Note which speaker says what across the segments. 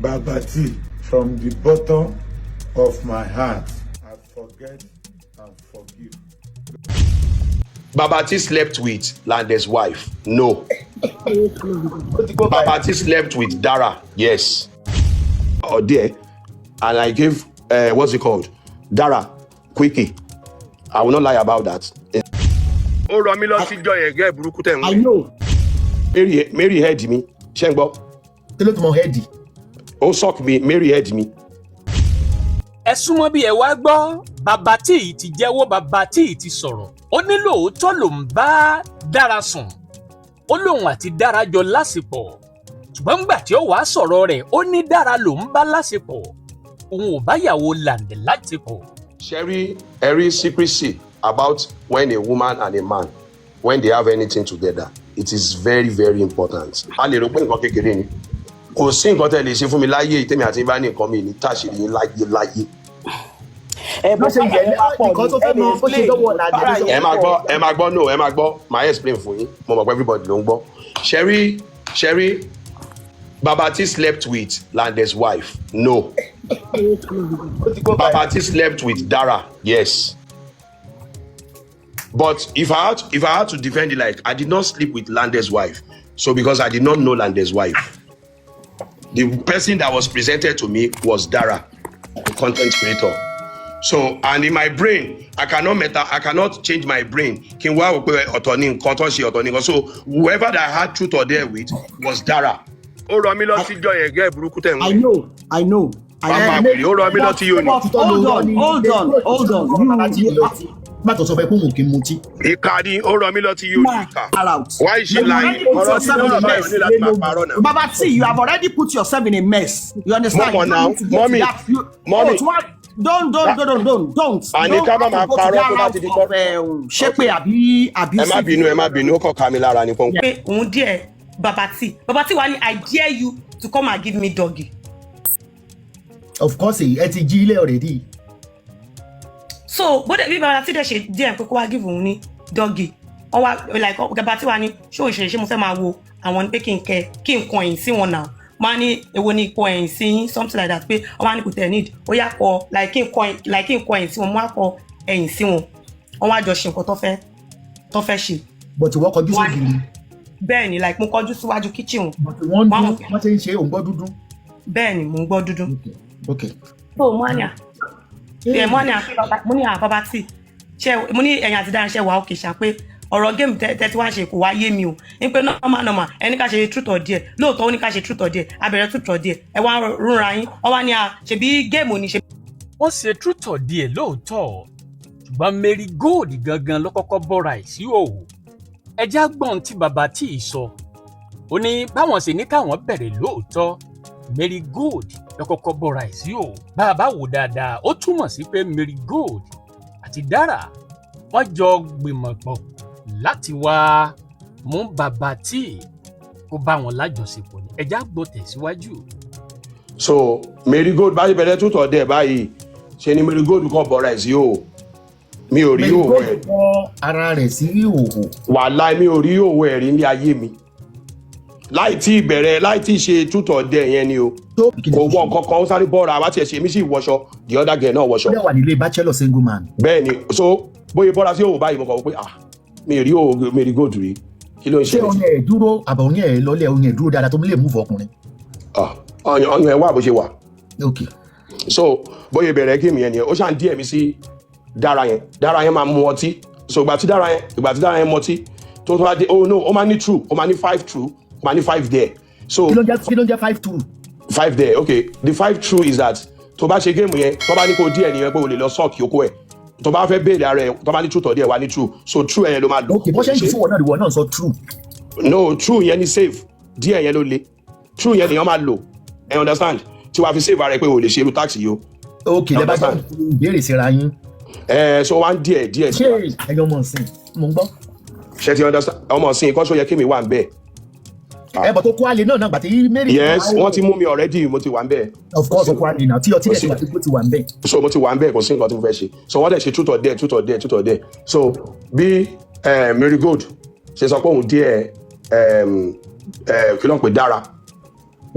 Speaker 1: Babatee, from the bottom of my heart, I forget and forgive.
Speaker 2: Babatee slept with Lande's wife. No. Babatee slept with Dara. Yes. Or there, and I gave what's it called? Dara, quickie. I will not lie about that. Oh, Ramilo,
Speaker 3: I know.
Speaker 2: Mary heard me. Shengbo.
Speaker 3: Tell it more heady.
Speaker 2: Oh, suck me. Mary heard me.
Speaker 4: Ẹ súnmọ́ bí ẹ wá gbọ́, Babatee ti jẹ́wọ́, Babatee ti sọ̀rọ̀. Ó ní lóòótọ́ ló ń bá Dara sùn. Ó lóun àti Dara jọ lásìpọ̀. Ṣùgbọ́n nígbà tí ó wá sọ̀rọ̀ rẹ̀, ó ní Dara ló ń bá lásìpọ̀. Òun ò bá ìyàwó Lande lásìpọ̀.
Speaker 2: Sherry, every secrecy about when a woman and a man, when they have anything together, it is very, very important. A lè rò pé nǹkan kékeré ni. Kò sí nǹkan tẹ́ lè ṣe fún mi láyé ìtẹ́mi àti bá ní nǹkan mi ní táṣìírí yín láyé.
Speaker 3: Bó ṣe yẹ nǹkan tó fẹ́ mọ bó ṣe dọ́wọ́ Lande.
Speaker 2: Ẹ máa gbọ́, màá explain fún yín. Mo mọ̀ pé everybody ló ń gbọ́. Sherry, Babatee slept with Lande's wife. No. Babatee slept with Dara. Yes. But if I had to defend it, like, I did not sleep with Lande's wife. So because I did not know Lande's wife. The person that was presented to me was Dara, the content creator. So, and in my brain, I cannot change my brain. So whoever that I had truth or dare with was Dara.
Speaker 3: I know.
Speaker 2: Hold on.
Speaker 3: Má tó sọ fẹ́ kó mò kí mutí.
Speaker 2: Ìkàdí ó rọ mí lọ tí yóò ìkà. Why is she lying?
Speaker 3: Babatee, you have already put yourself in a mess. You understand?
Speaker 2: Mommy.
Speaker 3: Don't.
Speaker 2: Àní ká má máa parọ́ tó bá ti di kọ́.
Speaker 3: Ṣé pé àbí.
Speaker 2: Ẹ má bínú, ó kàn ká mi lára ní pọ́n.
Speaker 5: Pé òun díẹ̀ Babatee wá ní I dare you to come and give me doggy.
Speaker 3: Of course, ẹ ti jí ilé already.
Speaker 5: So bó dẹ̀ bí Babatee dẹ̀ ṣe díẹ̀ pé kó wá give òun ní doggy. Ó wá like Babatee wá ní ṣé mo fẹ́ máa wo àwọn pé kí n kọ̀yìn sí wọn náà. Máa ní èwo ni kọ̀yìn sí something like that pé ó wá ní kò tẹ̀ need ó yá kọ like kí n kọ̀yìn sí wọn mo wá kọ ẹ̀yìn sí wọn. Wọ́n wá jọ ṣe nǹkan tó fẹ́ ṣe.
Speaker 3: But wọ́n kọjú sí gidi.
Speaker 5: Bẹ́ẹ̀ ni like mo kọjú síwájú kitchen.
Speaker 3: But wọ́n ṣe ń ṣe òun gbọ́ dúdú.
Speaker 5: Bẹ́ẹ̀ ni mo ń gbọ́ dúdú.
Speaker 3: Okay.
Speaker 5: So mo ní Babatee mo ní ẹ̀yin àti Dara ṣe wà òkè ṣá pé ọ̀rọ̀ géèmù tẹ́tí wá ṣe kò wá yé mi o ní pé normal ẹni ká ṣe truth or dare lóòótọ́ ó ní ká ṣe truth or dare abẹ̀rẹ̀ truth or dare ẹ wá rúnra yín ọ wá ní ṣebí géèmù ni ṣe.
Speaker 4: Wọ́n ṣe truth or dare lóòótọ́ ṣùgbọ́n Marygold gangan ló kọ́kọ́ bọ́ra ẹ̀ sí òwò. Ẹja gbọ́n tí Babatee sọ ó ní báwọn ṣe ní káwọn bẹ̀rẹ̀ lóòótọ́ Marygold ló kọ́kọ́ bọ́ra ẹ̀ sí òwò. Bàbá wò dáadáa ó túmọ̀ sí pé Marygold àti Dara wọ́n jọ gbìmọ̀ pọ̀ láti wá mú Babatee kó bá wọn lájọṣepọ̀ ní. Ẹja gbọ́ tẹ̀síwájú.
Speaker 2: So Marygold bá ṣe bẹ̀rẹ̀ truth or dare báyìí ṣe ni Marygold kọ́ bọ́ra ẹ̀ sí òwò. Mi ò rí òwò ẹ̀.
Speaker 3: Ara rẹ̀ sí òwò.
Speaker 2: Wàláhì mi ò rí òwò ẹ̀ rí ní ayé mi. Láì tí ṣe truth or dare yẹn ni o. Kò wọ kankan ó sáré bọ́ra àwa tiẹ̀ ṣe mí sì wọṣọ the other girl náà wọṣọ.
Speaker 3: Ó wà nílé bachelor single man.
Speaker 2: Bẹ́ẹ̀ni so bóyá bọ́ra sí òwò báyìí mo kàn wọ́n pé mi ò rí òwò Marygold rí kí ló ń ṣe.
Speaker 3: Ṣé ọyàn ẹ̀ dúró àbọ̀ ọyàn ẹ̀ lọ́lẹ̀ ọyàn ẹ̀ dúró dáadáa tó lè move ọkùnrin.
Speaker 2: Ọyàn ẹ̀ wà bó ṣe wà.
Speaker 3: Okay.
Speaker 2: So bóyá bẹ̀rẹ̀ géèmù yẹn ni ó ṣàn díẹ̀ mi sí Dara yẹn máa mu ọtí so ìgbà tí Dara yẹn mu ọtí tó bá dé ó máa ní true ó máa ní 5 true ó máa ní 5 there. So
Speaker 3: kí ló ń jẹ́ 5 true.
Speaker 2: 5 there okay the 5 true is that tó bá ṣe géèmù yẹn tó bá ní kó díẹ̀ nìyẹn pé o lè lọ sọ́ọ̀kì okó ẹ̀ tó bá fẹ́ béèrè ara ẹ̀ tó bá ní truth or dare wá ní true so true yẹn ló máa lò.
Speaker 3: Okay bó ṣe ń fún wọn náà sọ true.
Speaker 2: No true yẹn ni safe díẹ̀ yẹn ló le true yẹn nìyẹn máa lò ẹ understand tí wàá fi save ara ẹ̀ pé o lè ṣe irú tax yìí o.
Speaker 3: Okay lẹ́bàá bá ìbéèrè síra yín.
Speaker 2: So wá ń díẹ̀.
Speaker 3: Ṣé ẹ̀yin ọmọ ọ̀sìn mo ń gbọ́.
Speaker 2: Ṣé ti understand ọmọ ọ̀sìn kọ́ sọ yẹ kí mi wà ń bẹ̀.
Speaker 3: Bọ̀ tó kó àlè náà gbàtí Mary.
Speaker 2: Yes wọ́n ti mú mi already mo ti wà ń bẹ̀.
Speaker 3: Of course kó àlè náà tí ọtí dẹ̀ ti wà ń bẹ̀.
Speaker 2: So mo ti wà ń bẹ̀ kò sí nǹkan tí mo fẹ́ ṣe so wọ́n dẹ̀ ṣe truth or dare so bí Marygold ṣe sọ pé òun díẹ̀ kí ló ń pè Dara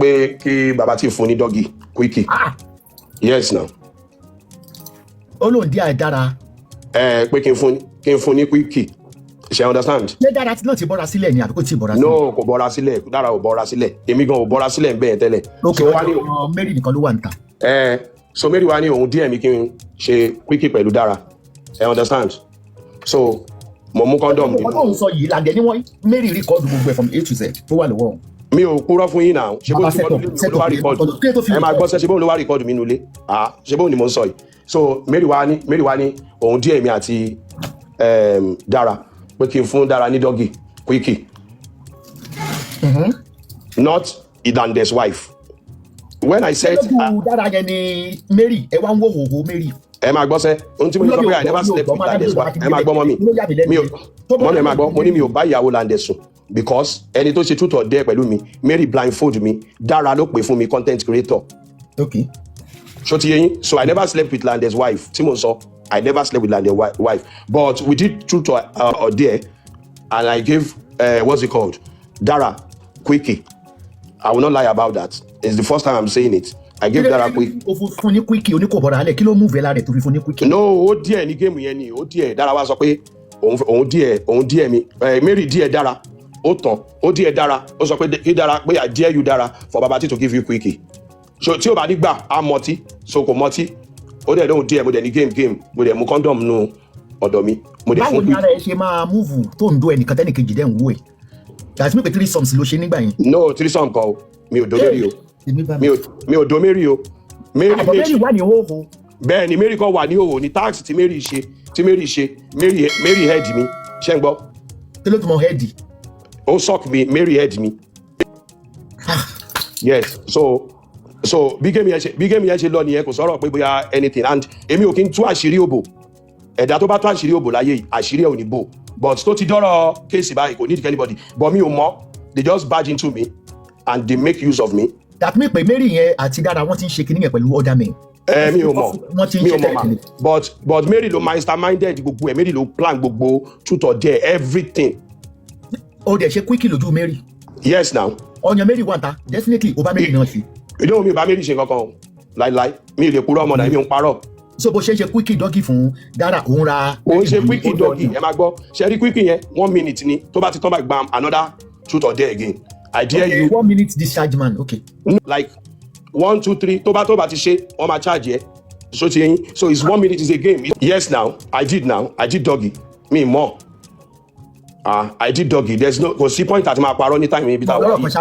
Speaker 2: pé kí Babatee fún ní doggy quickie. Yes now.
Speaker 3: Ó lóun díẹ̀ Dara.
Speaker 2: Pé kí n fún ní quickie. Ṣé understand?
Speaker 3: Ṣé Dara náà ti bọ́ra sílẹ̀ ni àbí kò tí ì bọ́ra sílẹ̀?
Speaker 2: No, kò bọ́ra sílẹ̀. Dara ò bọ́ra sílẹ̀. Èmi gan ò bọ́ra sílẹ̀ bẹ́ẹ̀ tẹ́lẹ̀.
Speaker 3: Okay, Mary nìkan ló wà níta.
Speaker 2: So Mary wá ní òun díẹ̀ mi kí n ṣe quickie pẹ̀lú Dara. Understand? So mo mú condom mi.
Speaker 3: Ọ̀pọ̀ tó ń sọ yìí Lande ni wọ́n Mary rìkọ́dù gbogbo ẹ̀ from A to Z tó wà lọ́wọ́.
Speaker 2: Mi ò purọ́ fún yín náà. Ṣé bó ti ló wá rìkọ́dù? Ẹ máa gbọ́ sẹ́ ṣe bó ló wá rìkọ́dù mi nulẹ̀. Ṣé bó ni mo ń sọ yìí? So Mary wá ní òun díẹ̀ mi àti Dara pé kí n fún Dara ní doggy quickie. Not Lande's wife. When I said
Speaker 3: Dara yẹn ni Mary ẹ wá ń wò hòhò Mary.
Speaker 2: Ẹ máa gbọ́ sẹ́ ohun tí mo sọ pé I never slept with Lande's wife. Ẹ máa gbọ́ mọ́ mi. Mọ́ mi ẹ máa gbọ́ mo ní mi ò bá ìyàwó Lande sùn because ẹni tó ṣe truth or dare pẹ̀lú mi Mary blindfold mi Dara ló pè fún mi content creator.
Speaker 3: Okay.
Speaker 2: So ti yẹn so I never slept with Lande's wife tí mo sọ I never slept with Lande's wife but we did truth or dare and I gave what's it called Dara quickie. I will not lie about that. It's the first time I'm saying it. I gave Dara quickie.
Speaker 3: O fún ní quickie oníkòbọ̀rọ̀ alẹ́ kí ló mú vela rẹ̀ tó fi fún ní quickie.
Speaker 2: No, ó díẹ̀ ní géèmù yẹn ni ó díẹ̀ Dara wá sọ pé òun díẹ̀ mi Mary díẹ̀ Dara ó tán ó díẹ̀ Dara ó sọ pé kí Dara pé I dare you Dara for Babatee to give you quickie. So tí o bá ní gbà á mọtí so kò mọtí ó dẹ̀ lóhun díẹ̀ mo dẹ̀ ní game mo dẹ̀ mú condom nù ọ̀dọ̀ mi mo dẹ̀ fún quickie.
Speaker 3: Báwo ni ara ẹ ṣe máa múùfù tó ń do ẹnìkan tẹ́nìkejì dẹ̀ ń wò ẹ̀? That's me pé 3 sums ló ṣe nígbà yẹn.
Speaker 2: No 3 sums kan o mi ò do Mary o mi ò do Mary o.
Speaker 3: Mary wà ní òhò.
Speaker 2: Bẹ́ẹ̀ ni Mary kan wà ní òhò ní tax tí Mary ṣe Mary head mi ṣé ń gbọ́.
Speaker 3: Kí ló tún mọ head?
Speaker 2: Ó suck mi Mary head mi. Yes so bí game yẹn ṣe lọ nìyẹn kò sọ̀rọ̀ pé bóyá anything and èmi ò kí n tú àṣírí òbò ẹ̀dá tó bá tú àṣírí òbò láyé yìí àṣírí ẹ̀ ò ní bò but tó ti dọ́rọ̀ kéèsì báyìí kò need anybody but mi ò mọ̀ they just barge into me and they make use of me.
Speaker 3: That mean pé Mary yẹn àti Dara wọ́n ti ń ṣe kinní yẹn pẹ̀lú other men.
Speaker 2: Mi ò mọ̀ but Mary ló masterminded gbogbo ẹ̀ Mary ló plan gbogbo truth or dare everything.
Speaker 3: O dẹ̀ ṣe quickie lójú Mary.
Speaker 2: Yes now.
Speaker 3: Ọyàn Mary wà ta definitely o bá Mary náà ṣe.
Speaker 2: Ìdóhùn mi ò bá Mary ṣe kankan o láíláí mi ò lè purọ́ ọmọ náà mi ò ń parọ́.
Speaker 3: So bó ṣe ń ṣe quickie doggy fún Dara òun ra.
Speaker 2: Òun ṣe quickie doggy ẹ máa gbọ́ ṣe rí quickie yẹn 1 minute ni tó bá ti tán bá gbam another truth or dare again. I dare you.
Speaker 3: 1 minute discharge man okay.
Speaker 2: Like 1 2 3 tó bá ti ṣe wọ́n máa charge ẹ so ti yẹn so it's 1 minute is a game. Yes now I did doggy me more. I did doggy there's no kò sí point àti máa parọ́ ní time mi bí táwọn
Speaker 3: yìí. Ọlọ́run kan ṣá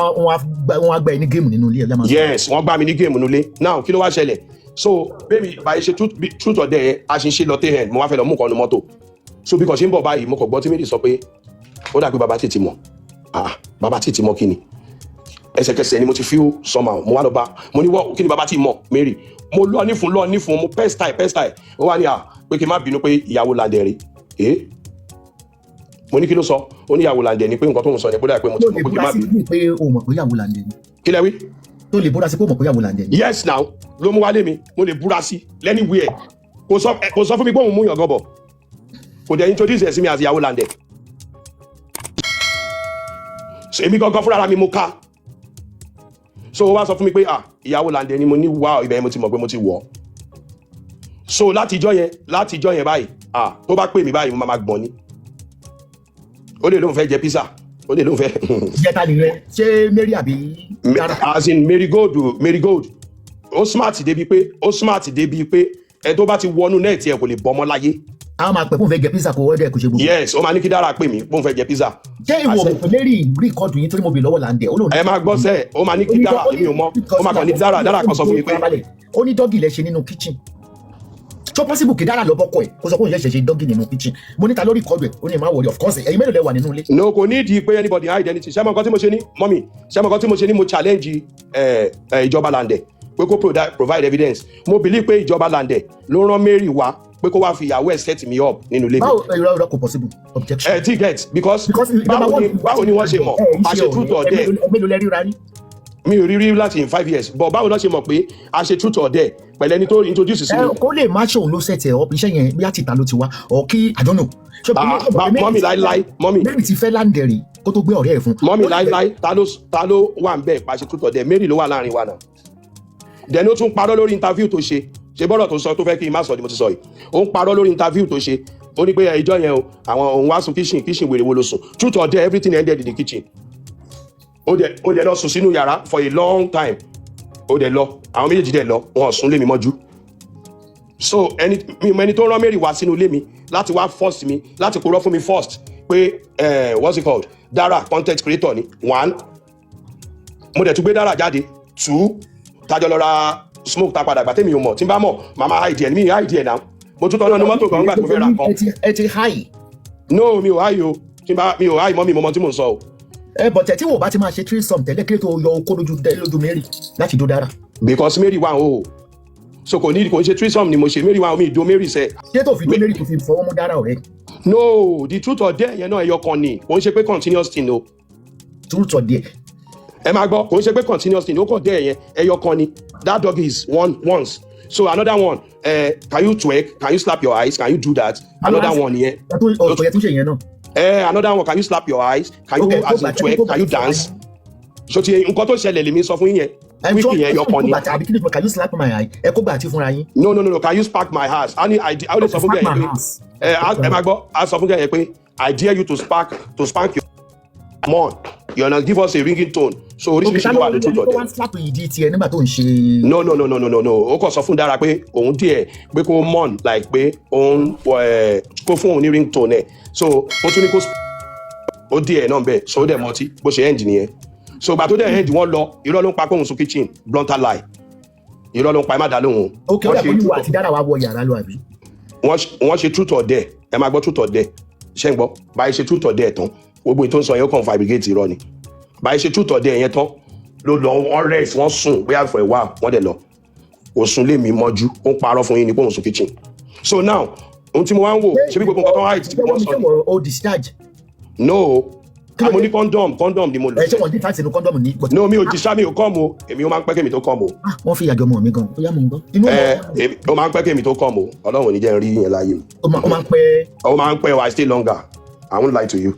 Speaker 3: wọ́n gbá ẹ ní géèmù nínú ilé ẹ̀ lẹ́mọ̀.
Speaker 2: Yes wọ́n gbá mi ní géèmù nínú ilé now kí ló wá ṣẹlẹ̀ so baby báyìí ṣe truth or dare a ṣe ń ṣe lọ tẹ́ ẹ̀ mo wá fẹ́ lọ mú nǹkan nu mọ́tò so bí kò ṣe ń bọ̀ báyìí mo kò gbọ́ tí Mary sọ pé ó dà pé Babatee ti mọ̀ Babatee ti mọ̀ kí ni ẹsẹ̀kẹsẹ̀ ni mo ti feel somehow mo wá lọ bá mo ní wọ́n kí ni Babatee mọ̀ Mary mo lọ nífun mo pest time ó wá ní pé kí n má bínú pé ìyàwó Lande rè mo ní kí ló sọ ó ní ìyàwó Lande ni pé nǹkan tó ń sọ yẹn bóyá pé mo ti mọ̀ pé kí n má bínú.
Speaker 3: pé o mọ̀ pé ìyàwó Lande ni.
Speaker 2: Kí lẹ wí.
Speaker 3: tó lè búra sí pé o mọ̀ pé ìyàwó Lande ni.
Speaker 2: Yes now ló mú wálé mi mo lè búra sí anywhere kò sọ fún mi pé òun mú yàn gọ́bọ̀ kò dẹ̀ introduce ẹ̀ sí mi àti ìyàwó Lande. èmi gangan fúnra mi mo ká so ó wá sọ fún mi pé ìyàwó Lande ni mo ní wá ibẹ̀ mo ti mọ̀ pé mo ti wọ̀ so látijọ́ yẹn báyìí tó bá pè mí báyìí mo máa gbọ̀n ni ó lè lóun fẹ́ jẹ pizza ó lè lóun fẹ́.
Speaker 3: ìjẹta nìyẹn ṣé Mary àbí Dara.
Speaker 2: as in Marygold ó smart débi pé ẹ tó bá ti wọnú nẹ́ẹ̀tì ẹ kò lè bọ́ ọmọ láyé.
Speaker 3: a máa pè fún fẹ́ jẹ pizza kó ọdẹ kò ṣe gbogbo.
Speaker 2: Yes ó máa ní kí Dara pè mí fún fẹ́ jẹ pizza.
Speaker 3: ṣé ìwọ òpè Mary rìkọ́dù yín torí mo bè lọ́wọ́ Lande.
Speaker 2: ẹ máa gbọ́ sẹ́ẹ̀ ó máa ní kí Dara èmi ò mọ̀ ó máa kàn ní Dara kan sọ fún mi pé.
Speaker 3: ó ní dọ́gì lẹ ṣe nínú kitchen so possible kí Dara lọ bọ́kọ̀ ẹ̀ kó sọ pé òun ṣẹ̀ṣẹ̀ ṣe dọ́gì nínú kitchen mo níta lórí ìkọlù ẹ̀ ó ní máa wọlé of course ẹ̀yin mélòó lẹ wà nínú ilé.
Speaker 2: No kò ní ìdí pé anybody hide anything ṣé mo nǹkan tí mo ṣe ní mọ́mì ṣé mo nǹkan tí mo ṣe ní mo challenge ìjọba Lande pé kó provide evidence mo believe pé ìjọba Lande ló rán Mary wá pé kó wá fi ìyàwó ẹ̀ set me up nínú ilé.
Speaker 3: báwo ìrọ̀ kò possible objection.
Speaker 2: Ti get because báwo ni wọ́n ṣe mọ̀ àṣẹ truth or dare.
Speaker 3: mélòó lẹ ríra rí.
Speaker 2: mi ò rí rí láti in 5 years but báwo ló ṣe mọ̀ pé a ṣe truth or dare pẹ̀lú ẹni tó introduce sí mi.
Speaker 3: kó lè má ṣòun ló set up iṣẹ́ yẹn bí àtìta ló ti wá or kí I don't know.
Speaker 2: mọ́mì láíláí mọ́mì.
Speaker 3: Mary ti fẹ́ Lande rí kó tó gbé ọ̀rẹ́ ẹ̀ fún.
Speaker 2: mọ́mì láíláí ta ló wà ń bẹ̀ pa ṣe truth or dare Mary ló wà láàrin wa náà. then ó tún parọ́ lórí interview tó ṣe bọ́rọ̀ tó sọ tó fẹ́ kí n má sọ ni mo ti sọ yìí ó ń parọ́ lórí interview tó ṣe ó ní pé ìjọ yẹn o àwọn òun wá sùn kitchen wèrè wo ló sùn truth or dare everything ended in the kitchen ó dẹ̀ lọ sùn sínú yàrá for a long time ó dẹ̀ lọ àwọn méjèèjì dẹ̀ lọ wọn ò sùn lé mi mọ́jú so ẹni tó rán Mary wá sínú ilé mi láti wá force mi láti purọ́ fún mi first pé what's it called Dara content creator ni 1 mo dẹ̀ tún gbé Dara jáde 2 tájọ lọ ra smoke ta padà gbàtẹ́mi ò mọ̀ tí n bá mọ̀ màmá hide ẹ̀ mi hide ẹ̀ náà mo tún tọ́nà ní mọ́tò kan gbà tó fẹ́ ra kan.
Speaker 3: ẹ ti high.
Speaker 2: no mi ò high o mi ò high mọ́ mi mọ́ tí mò ń sọ o.
Speaker 3: But tí wò bá ti máa ṣe threesome tẹ́lẹ̀ kí ló tó yọ okó lójú Mary láti do Dara.
Speaker 2: because Mary wà o so kò ní kò ń ṣe threesome ni mo ṣe Mary wà o mi ìdó Mary sẹ.
Speaker 3: ṣé tó fi dó Mary tó fi fọwọ́ mú Dara ọ̀rẹ́.
Speaker 2: no the truth or dare yẹn náà ẹyọ kan ni kò ń ṣe pé continuous thing o.
Speaker 3: truth or dare.
Speaker 2: ẹ máa gbọ́ kò ń ṣe pé continuous thing ó kàn dare yẹn ẹyọ kan ni that dog is once so another one can you twerk can you slap your eyes can you do that another one yẹn.
Speaker 3: ọ̀tọ̀ yẹn tún ṣe yẹn náà.
Speaker 2: Another one, can you slap your eyes? Can you as in twerk? Can you dance? So ti nǹkan tó ṣẹlẹ̀ lèmi sọ fún yín yẹn. Wíìkì yẹn yọ kan ni.
Speaker 3: Àbí kí ni can you slap my eye? Ẹ kó gbà àti fúnra yín.
Speaker 2: No, can you spark my ass? I only sọ fún yẹn pé ẹ máa gbọ́, a sọ fún yẹn pé I dare you to spank your come on. You wanna give us a ringing tone. So oríṣiríṣi ló wà lójú tó dé.
Speaker 3: Ó wá slap ìdí tiẹ̀ nígbà tó ń ṣe.
Speaker 2: No. Ó kàn sọ fún Dara pé òun díẹ̀ pé kó mọ̀n like pé òun kó fún òun ní ring tone ẹ̀. So ó tún ní kó ó díẹ̀ náà bẹ́ẹ̀ so ó dẹ̀ mọtí bó ṣe end nìyẹn so gbà tó dẹ̀ end wọ́n lọ irọ́ ló ń pa kóhun sun kitchen blunter lie irọ́ ló ń pa ẹ má dá lóhùn.
Speaker 3: ok ó yà kó níwò àti Dara wá wọ yàrá lọ àbí.
Speaker 2: wọ́n ṣe truth or dare ẹ máa gbọ́ truth or dare ṣé ń gbọ́ báyìí ṣe truth or dare tán gbogbo ètò ń sọ yẹn ó kàn fabricate irọ́ ni báyìí ṣe truth or dare yẹn tán ló lọ wọ́n rest wọ́n sùn bóyá for a while wọ́n dẹ̀ lọ kò sùn lé mi mọ́jú ó ń parọ́ fún yín ní kóhun sun kitchen so now ohun tí mo wá ń wò ṣé bí gbogbo nǹkan tó ń hide tí wọ́n sọ ni.
Speaker 3: o discharge.
Speaker 2: no àmọ́ ní condom ni mo lò.
Speaker 3: ẹ ṣé wọn dín fáṣẹ ní condom ní.
Speaker 2: no mi ò jíṣà mi ò kọ́ mo èmi ó máa ń pẹ́ kémi tó kọ́ mo.
Speaker 3: wọ́n fi ìyàjọ mọ̀ mi gan ó yá mo ń gbọ́.
Speaker 2: ó máa ń pẹ́ kémi tó kọ́ mo ọlọ́run ò ní jẹ́ n rí yẹn láyé mi.
Speaker 3: ó máa ń pẹ́.
Speaker 2: ó máa ń pẹ́ wá stay longer I won't lie to you.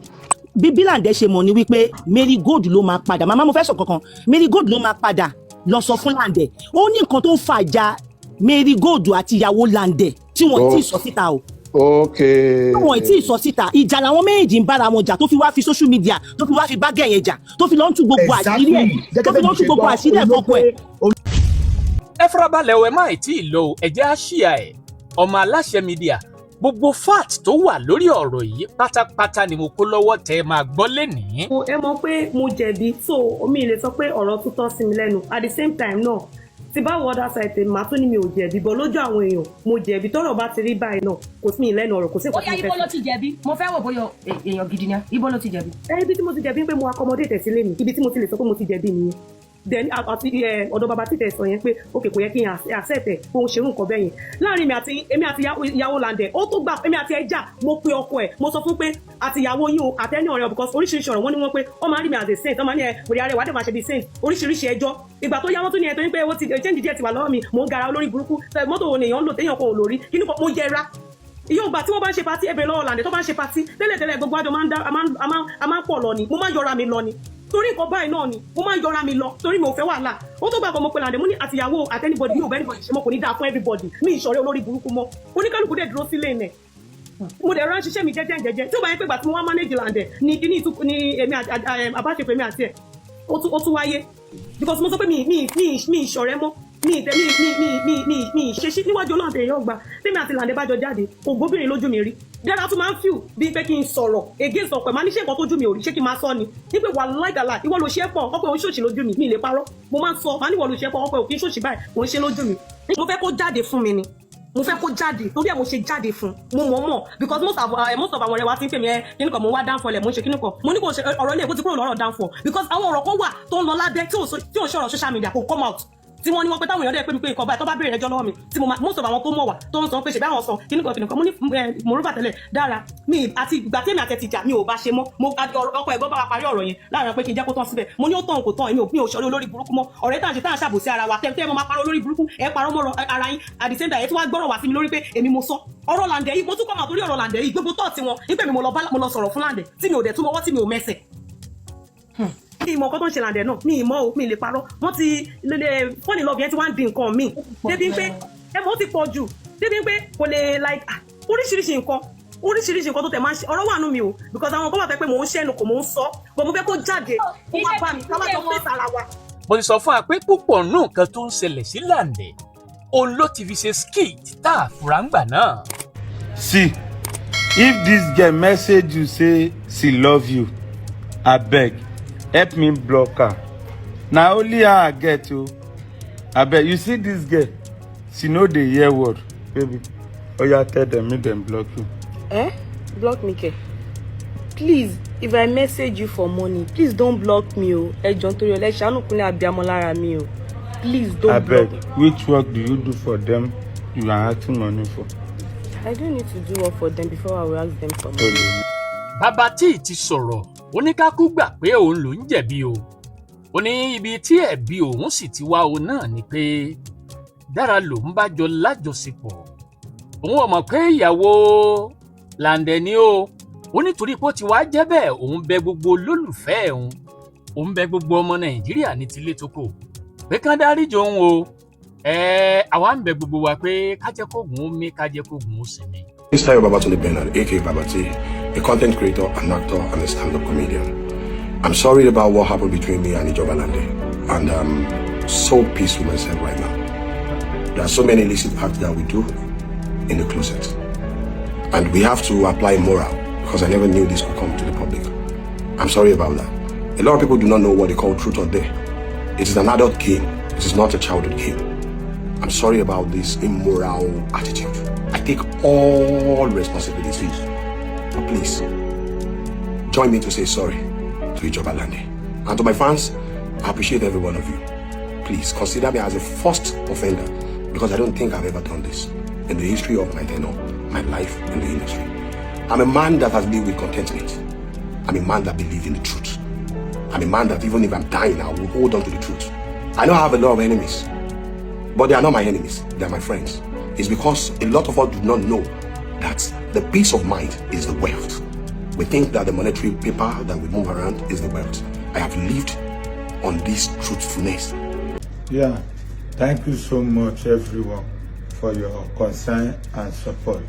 Speaker 6: bí Lande ṣe mọ̀ ni wípé Marygold ló máa padà màmá mo fẹ́ sọ kankan Marygold ló máa padà lọ sọ fún Lande ó ní nǹkan tó ń fa ìjà Marygold àti ìyàwó Lande tí wọ́n ti sọ síta o.
Speaker 2: Okay.
Speaker 6: Àwọn tí ì sọ síta ìjà làwọn méjèèjì ń bára wọn jà tó fi wá fi social media tó fi wá fi bá gẹ̀yẹ̀ jà tó fi lọ ń tú gbogbo àṣírí ẹ̀ tó fi lọ ń tú gbogbo àṣírí ẹ̀ fọ́kọ ẹ̀.
Speaker 4: ẹ farabalẹ̀ o ẹ má tí ì lọ ẹ jẹ́ àṣìyà ẹ̀ ọmọ aláṣẹ mídíà gbogbo fact tó wà lórí ọ̀rọ̀ yìí pátápátá ni mo kó lọ́wọ́ tẹ́ ẹ máa gbọ́ lénìí.
Speaker 5: ẹ mọ̀ pé mo jẹ̀bi so omi lè sọ pé ọ̀rọ̀ tó tọ́ sí mi lẹ́nu at the same time náà tí bá wọ other side tèmi màá tún ní mi ò jẹ̀bi bọ́ lójú àwọn èèyàn mo jẹ̀bi tọ́rọ̀ bá ti rí báyìí náà kò sí mi ìlẹ́nu ọ̀rọ̀ kò sí nǹkan tí mo fẹ́.
Speaker 7: ó yá ibo ló ti jẹ̀bi mo fẹ́ wò bóyá èèyàn gidi ni ibo ló ti jẹ̀bi.
Speaker 5: ibi tí mo ti jẹ̀bi pé mo accommodate sílé mi ibi tí mo ti lè sọ pé mo ti jẹ̀bi nìyẹn then àti ọ̀dọ̀ Babatee tẹ̀ sọ yẹn pé ok kò yẹ kí n accept ẹ̀ kó n ṣerú nǹkan bẹ́ẹ̀ yẹn láàrin èmi àti ìyàwó Lande ó tó gbà èmi àti ẹja mo pe ọkọ ẹ̀ mo sọ fún pé àti ìyàwó yín o àtẹ́ni ọ̀rẹ́ because oríṣiríṣi ọ̀rọ̀ wọ́n ní wọ́n pé ó máa ń rí mi as a saint ó máa ń ní òrì arẹwà dẹ̀ máa ṣe bí saint oríṣiríṣi ẹjọ́ ìgbà tó yá wọ́n tún ní ẹ̀ tó ní pé ó ti change díẹ̀ ti wà lọ́wọ́ mi mò ń gara olórí burúkú mọ́tò wo nìyàn ń lò téèyàn kan ò lórí kí ni mo yẹra ìyóò gbà tí wọ́n bá ń ṣe patí ẹbẹ̀ lọ́wọ́ Lande tó bá ń ṣe patí tẹ́lẹ̀tẹ́lẹ̀ gbogbo àjọ máa ń pọ̀ lọ ni mo máa ń yọra mi lọ ni torí nǹkan báyìí náà ni mo máa ń yọra mi lọ torí mi ò fẹ́ wàhálà ó tó gbà kan mo pe Lande mo ní àtìyàwó àtẹnibọdì yóò bẹ anybody ṣe mọ kò ní dáa fún everybody mi ìṣọ̀rẹ́ olórí burúkú mọ́ oníkálukú dẹ̀ dúró sílé nẹ̀ mo dẹ̀ rán ṣiṣẹ́ mi jẹ́jẹ́ tí ó bá yẹ pé gbà tí mo wá manage Lande ni kíní èmi àbáṣepọ̀ èmi àti ẹ̀ ó tún wáyé because mo sọ pé mi ìṣọ̀rẹ́ mọ́ mi ṣe sí níwájú Ọlọ́run tẹ̀yọ́ gbà tèmi àti Lande bá jọ jáde ògbóbìnrin lójú mi rí Dara tún máa ń fíw bíi pé kí n sọ̀rọ̀ against ọ̀pẹ̀ máa ní ṣe nǹkan tójú mi ò rí ṣé kí n máa sọ ni nígbà wà láìdàlà ìwọ ló ṣe é pọ̀ ọ̀pẹ̀ òun ṣòṣì lójú mi lè parọ́ mo máa ń sọ máa ní ìwọ ló ṣe é pọ̀ ọ̀pẹ̀ òkín ṣòṣì báyìí òun ṣe lójú mi mo fẹ́ kó jáde fún mi ni mo fẹ́ kó jáde torí ẹ̀ mo ṣe jáde fún mo mọ̀ because most of àwọn ọ̀rẹ́ wa ti ń pè mí kíní kan mo wá downfall ẹ̀ mo ń ṣe kíní kan mo ní kò ṣe ọ̀rọ̀ ilé ìbò ti kúrò lọ́rọ̀ downfall because àwọn ọ̀rọ̀ kan wà tó ń lọ lábẹ́ tí ò ń ṣọ̀rọ̀ social media kò come out tí wọ́n ní wọ́n pé táwọn èèyàn dẹ̀ pé mi pé nǹkan báyìí tó bá béèrè ẹjọ́ lọ́wọ́ mi tí mo máa most of àwọn tó mọ̀ wá tó ń sọ pé ṣe bí àwọn sọ kíníkan mo ní Moreover tẹ́lẹ̀ Dara mi àti ìgbà tèmi àti ẹ̀tìjà mi ò bá ṣe mọ́ mo ọkọ ẹ̀gbọ́n bá wa parí ọ̀rọ̀ yẹn láàrin pé kí n jẹ́ kó tán síbẹ̀ mo ní ó tán kò tán èmi ò ṣọ̀rẹ́ olórí burúkú mọ́ ọ̀rẹ́ tá à ń ṣàbòsí ara wa tẹ́ mo máa parọ́ olórí burúkú ẹ parọ́ mọ́ ara yín at the same time ẹ tí wàá gbọ́rọ̀ wá sí mi lórí pé èmi mo sọ ọ̀rọ̀ Lande yìí mo tún kọ́ máa torí ọ̀rọ̀ Lande yìí gbogbo tọ́ọ̀tì wọn nígbà mi mo lọ sọ̀rọ̀ fún Lande tí mi ò dẹ̀ tún mọ́wọ́ tí mi ò mẹ́sẹ̀ mi ìmọ̀ ọkọ tó ń ṣe Lande náà mi ìmọ̀ o mi lè parọ́ wọ́n ti fọ́ọ̀nì lọ́ọ̀bì yẹn ti wá ń di nǹkan mi débi pé ẹ̀mọ́ ti pọ̀ jù débi pé kò lè like oríṣiríṣi nǹkan tó tẹ̀ máa ń ṣe ọ̀rọ̀ wà nù mí o because àwọn kan wà pé mò ń ṣẹ́nu kò mò ń sọ bọ̀ mo fẹ́ kó jáde kó wá bá mi ká má jọ fèsì ara wa.
Speaker 4: mo ti sọ fún wa pé púpọ̀ nù nǹkan tó ń ṣẹlẹ̀ sí Lande òun ló ti fi ṣe skit tá a fura ń gbà náà.
Speaker 1: See, if this girl message you say she love you, abeg help me block her. Na only her I get o. Abeg, you see this girl, she no dey hear word, baby. Oya tell them make them block you.
Speaker 8: Block me ke? Please, if I message you for money, please don't block me o. Ẹ jọ̀ọ́ nítorí Ọlọ́run ṣàánú kúnlẹ̀ abiyamọ lára mi o. Please don't block me.
Speaker 1: Abeg, which work do you do for them you are asking money for?
Speaker 8: I don't need to do work for them before I will ask them for money.
Speaker 4: Babatee ti sọ̀rọ̀ oníkákú gbà pé òun ló ń jẹ̀bi o ó ní ibi tí ẹ̀bi òun sì ti wá òun náà ni pé Dara lòun bá jọ lájọṣepọ̀ òun ò mọ̀ pé ìyàwó Lande ni ó nítorí pé ó ti wá jẹ́ bẹ́ẹ̀ òun bẹ gbogbo olólùfẹ́ òun bẹ gbogbo ọmọ Nàìjíríà ní tilé tó kò pé kán dáríjì òun o àwa ń bẹ gbogbo wa pé ká jẹ́ kóògùn ó mí ká jẹ́ kóògùn ó sinmi.
Speaker 2: This time Babatee Bernard, aka Babatee, a content creator, an actor, and a stand-up comedian. I'm sorry about what happened between me and Lande, and I'm so pissed with myself right now. There are so many illicit acts that we do in the closet, and we have to apply moral because I never knew this could come to the public. I'm sorry about that. A lot of people do not know what they call truth or dare. It is an adult game. It is not a childhood game. I'm sorry about this immoral attitude. I take all responsibilities. But please, join me to say sorry to Lande. And to my fans, I appreciate every one of you. Please consider me as a first offender because I don't think I've ever done this in the history of my tenure, my life in the industry. I'm a man that has lived with contentment. I'm a man that believes in the truth. I'm a man that even if I'm dying, I will hold on to the truth. I know I have a lot of enemies, but they are not my enemies, they are my friends. It's because a lot of us do not know that the peace of mind is the wealth. We think that the monetary paper that we move around is the wealth. I have lived on this truthfulness.
Speaker 1: Yeah, thank you so much everyone for your concern and support.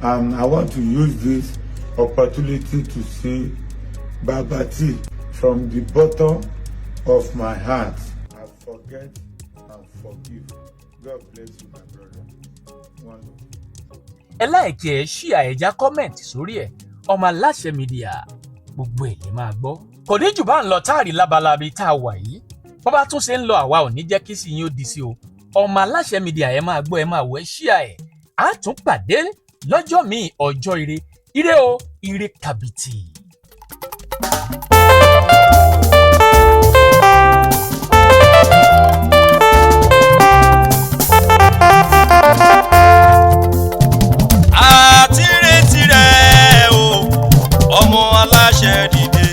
Speaker 1: I want to use this opportunity to say Babatee from the bottom of my heart. I forget and forgive. God bless you, my brother. One love.
Speaker 4: ẹ láìkí ẹ ṣí àẹjá kọ́mẹ̀ntì sórí ẹ̀ ọmọ Aláṣẹ Media gbogbo ẹ̀ lè máa gbọ́. kò ní jù bá ń lọ táàrí lábalábí tá a wà yìí bó bá tún ṣe ń lọ àwa ò ní jẹ́ kí sì yín ó di sí o. ọmọ Aláṣẹ Media ẹ máa gbọ́ ẹ máa wọ ẹ ṣí ẹ̀ á tún pàdé lọ́jọ́ míì ọjọ́ ire o ire kàbìtì.
Speaker 9: Aláṣẹ dìde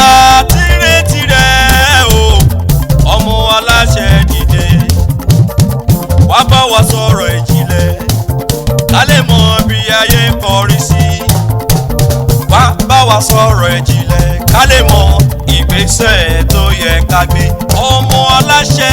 Speaker 9: àtìrètí rẹ̀ o ọmọ Aláṣẹ dìde wá bá wa sọ̀rọ̀ ìjìnlẹ̀ ká lè mọ bí ayé ń kọrí sí wá bá wa sọ̀rọ̀ ìjìnlẹ̀ ká lè mọ ìgbésẹ̀ tó yẹ ká gbé ọmọ Aláṣẹ.